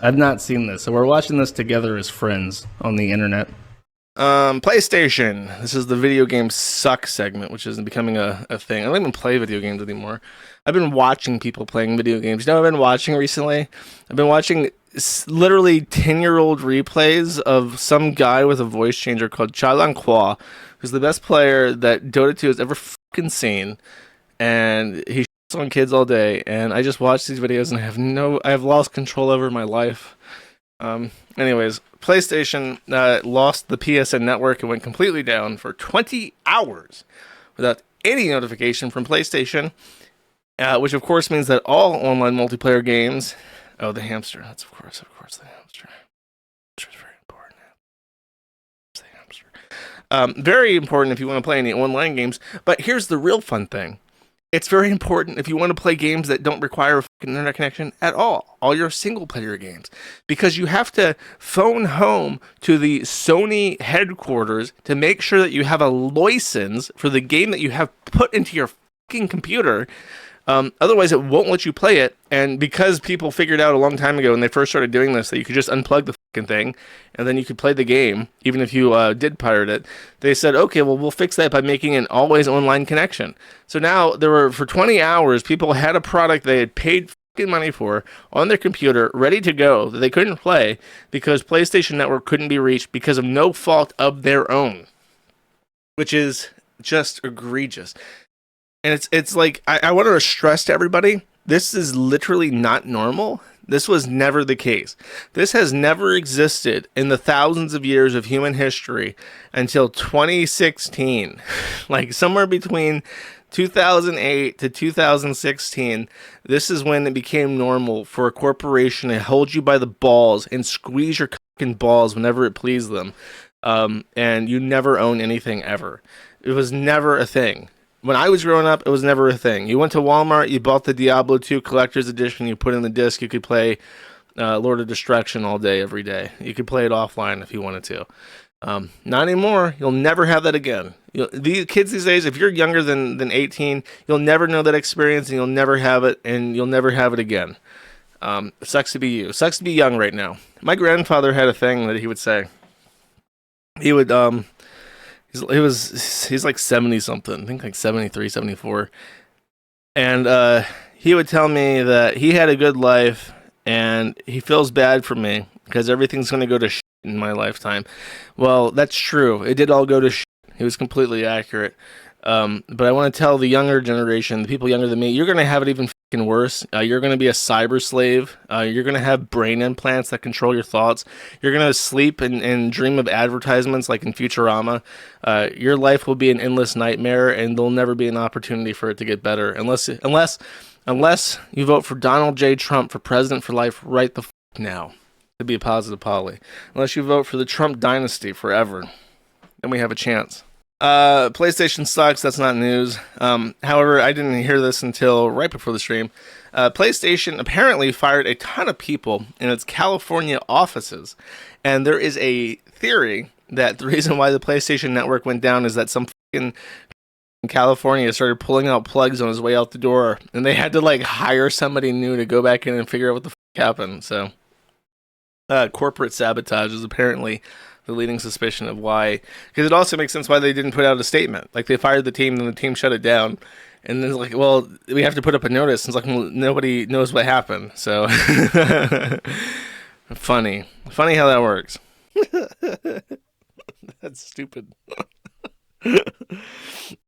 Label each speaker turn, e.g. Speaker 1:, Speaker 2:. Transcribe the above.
Speaker 1: I've not seen this, so we're watching this together as friends on the internet.
Speaker 2: PlayStation. This is the video game suck segment, which is becoming a thing. I don't even play video games anymore. I've been watching people playing video games. You know what I've been watching recently? I've been watching literally 10-year-old replays of some guy with a voice changer called Chalan Kwa, who's the best player that Dota 2 has ever fucking seen. And he shits on kids all day. And I just watch these videos and I have lost control over my life. Anyways, PlayStation lost the PSN network and went completely down for 20 hours without any notification from PlayStation, which of course means that all online multiplayer games. Oh, the hamster. That's of course the hamster. It's very important. It's the hamster. Very important if you want to play any online games. But here's the real fun thing. It's very important if you want to play games that don't require a fucking internet connection at all your single-player games. Because you have to phone home to the Sony headquarters to make sure that you have a license for the game that you have put into your fucking computer. Otherwise, it won't let you play it. And because people figured out a long time ago when they first started doing this that you could just unplug the fucking thing and then you could play the game, even if you did pirate it, they said, okay, well, we'll fix that by making an always online connection. So now for 20 hours, people had a product they had paid fucking money for on their computer ready to go that they couldn't play because PlayStation Network couldn't be reached because of no fault of their own, which is just egregious. And it's like, I want to stress to everybody, this is literally not normal. This was never the case. This has never existed in the thousands of years of human history until 2016. Like somewhere between 2008 to 2016, this is when it became normal for a corporation to hold you by the balls and squeeze your fucking balls whenever it pleased them. And you never own anything ever. It was never a thing. When I was growing up, it was never a thing. You went to Walmart, you bought the Diablo 2 Collector's Edition, you put in the disc, you could play Lord of Destruction all day, every day. You could play it offline if you wanted to. Not anymore. You'll never have that again. These kids these days, if you're younger than 18, you'll never know that experience, and you'll never have it, and you'll never have it again. It sucks to be you. It sucks to be young right now. My grandfather had a thing that he would say. He would... He's like 70 something, I think like 73, 74. And he would tell me that he had a good life and he feels bad for me because everything's going to go to shit in my lifetime. Well, that's true. It did all go to shit. He was completely accurate. But I want to tell the younger generation, the people younger than me, you're going to have it even fucking worse. You're going to be a cyber slave. You're going to have brain implants that control your thoughts. You're going to sleep and dream of advertisements like in Futurama. Your life will be an endless nightmare, and there'll never be an opportunity for it to get better unless you vote for Donald J. Trump for president for life right the fuck now. To be a positive poly. Unless you vote for the Trump dynasty forever, then we have a chance. PlayStation sucks. That's not news. However, I didn't hear this until right before the stream. PlayStation apparently fired a ton of people in its California offices, and there is a theory that the reason why the PlayStation Network went down is that some fucking in California started pulling out plugs on his way out the door, and they had to like hire somebody new to go back in and figure out what the fuck happened. So, corporate sabotage is apparently the leading suspicion of why, because it also makes sense why they didn't put out a statement. Like they fired the team, then the team shut it down, and then it's like, well, we have to put up a notice. And it's like, well, nobody knows what happened. So funny how that works. That's stupid.